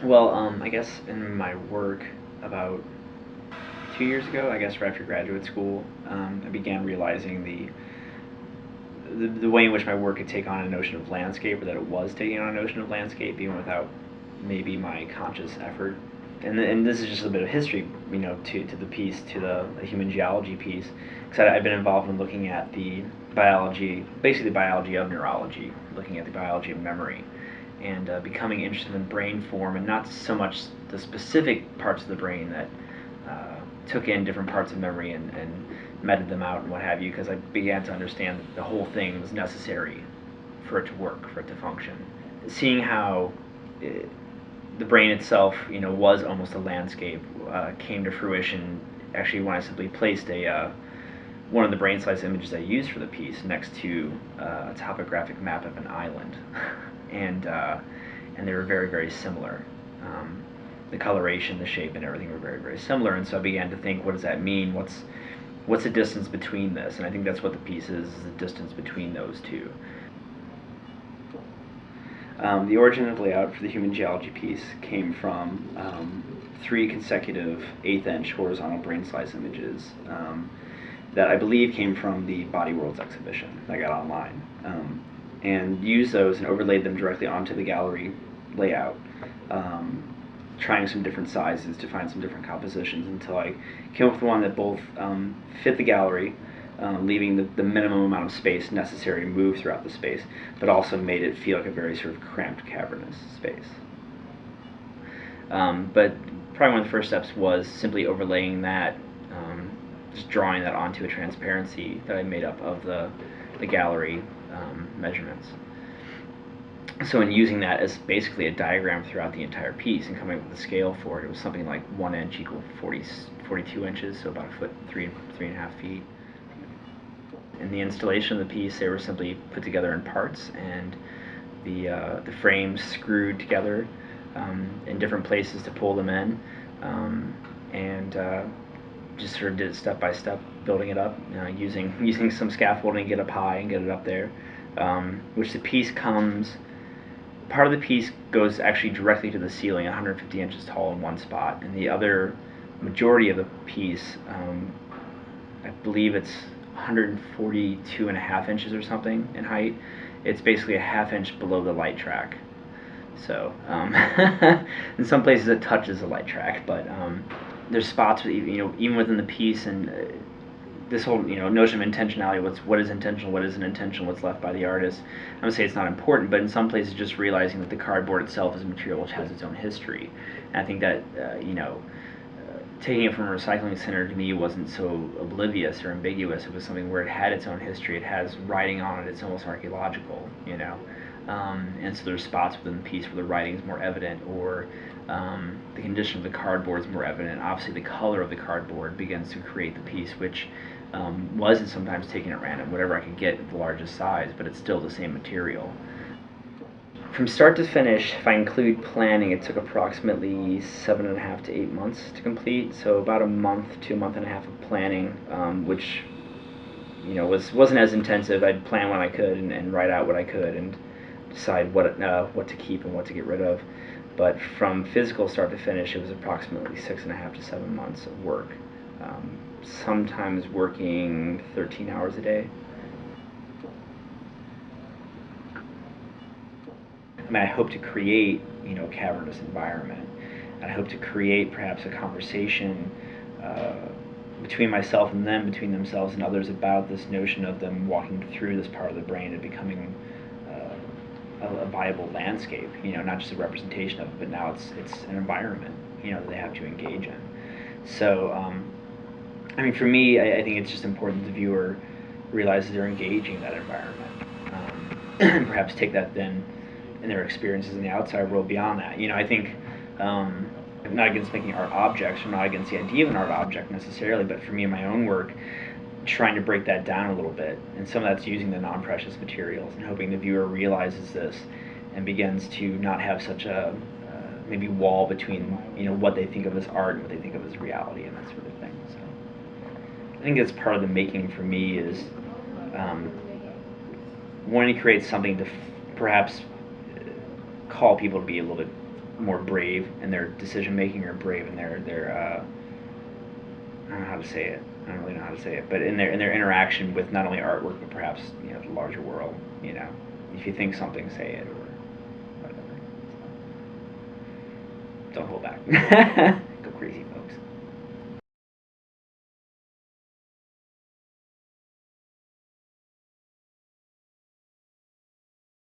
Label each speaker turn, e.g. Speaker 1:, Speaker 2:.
Speaker 1: Well, I guess in my work about 2 years ago, I guess right after graduate school, I began realizing the way in which my work could take on a notion of landscape, or that it was taking on a notion of landscape, even without maybe my conscious effort. And this is just a bit of history, to the piece, to the human geology piece, because I've been involved in looking at the biology, basically the biology of neurology, looking at the biology of memory, and becoming interested in brain form, and not so much the specific parts of the brain that took in different parts of memory and meted them out and what have you, because I began to understand that the whole thing was necessary for it to work, for it to function. Seeing how the brain itself, was almost a landscape, came to fruition actually when I simply placed one of the brain slice images I used for the piece next to a topographic map of an island, and they were very, very similar. The coloration, the shape, and everything were very, very similar, and so I began to think, what does that mean? What's the distance between this? And I think that's what the piece is the distance between those two. The origin of layout for the human geology piece came from 3 consecutive 1/8-inch horizontal brain slice images that I believe came from the Body Worlds exhibition that I got online, and used those and overlaid them directly onto the gallery layout, trying some different sizes to find some different compositions until I came up with one that both fit the gallery, leaving the minimum amount of space necessary to move throughout the space, but also made it feel like a very sort of cramped, cavernous space. But probably one of the first steps was simply overlaying that, just drawing that onto a transparency that I made up of the gallery measurements. So in using that as basically a diagram throughout the entire piece and coming up with a scale for it, it was something like 1 inch equal 42 inches, so about a foot, 3.5 feet. In the installation of the piece, they were simply put together in parts, and the frames screwed together in different places to pull them in, and just sort of did it step by step, building it up, using some scaffolding to get up high and get it up there, which the piece comes. Part of the piece goes actually directly to the ceiling, 150 inches tall in one spot, and the other majority of the piece, I believe it's 142.5 inches or something in height. It's basically a ½ inch below the light track. So in some places it touches the light track, but there's spots, even within the piece, and this whole notion of intentionality, what is intentional, what isn't intentional, what's left by the artist. I'm going to say it's not important, but in some places just realizing that the cardboard itself is a material which has its own history. And I think that taking it from a recycling center to me wasn't so oblivious or ambiguous. It was something where it had its own history, it has writing on it, it's almost archaeological, and so there's spots within the piece where the writing is more evident, or the condition of the cardboard is more evident. Obviously the color of the cardboard begins to create the piece, which wasn't sometimes taken at random, whatever I could get at the largest size, but it's still the same material. From start to finish, if I include planning, it took approximately 7.5 to 8 months to complete, so about a month to a month and a half of planning, which wasn't as intensive. I'd plan when I could and write out what I could and decide what to keep and what to get rid of. But from physical start to finish, it was approximately 6.5 to 7 months of work, sometimes working 13 hours a day. I hope to create, a cavernous environment. And I hope to create perhaps a conversation between myself and them, between themselves and others, about this notion of them walking through this part of the brain and becoming a viable landscape, not just a representation of it, but now it's an environment, that they have to engage in. So, for me, I think it's just important the viewer realizes they're engaging that environment, and perhaps take that then in their experiences in the outside world beyond that. I think I'm not against making art objects, I'm not against the idea of an art object necessarily, but for me in my own work, trying to break that down a little bit, and some of that's using the non-precious materials and hoping the viewer realizes this and begins to not have such a maybe wall between what they think of as art and what they think of as reality and that sort of thing. So I think that's part of the making for me, is wanting to create something to perhaps call people to be a little bit more brave in their decision making, or brave in their I don't know how to say it. I don't really know how to say it, but in their interaction with not only artwork but perhaps the larger world. If you think something, say it, or whatever. So, don't hold back. Go crazy, folks.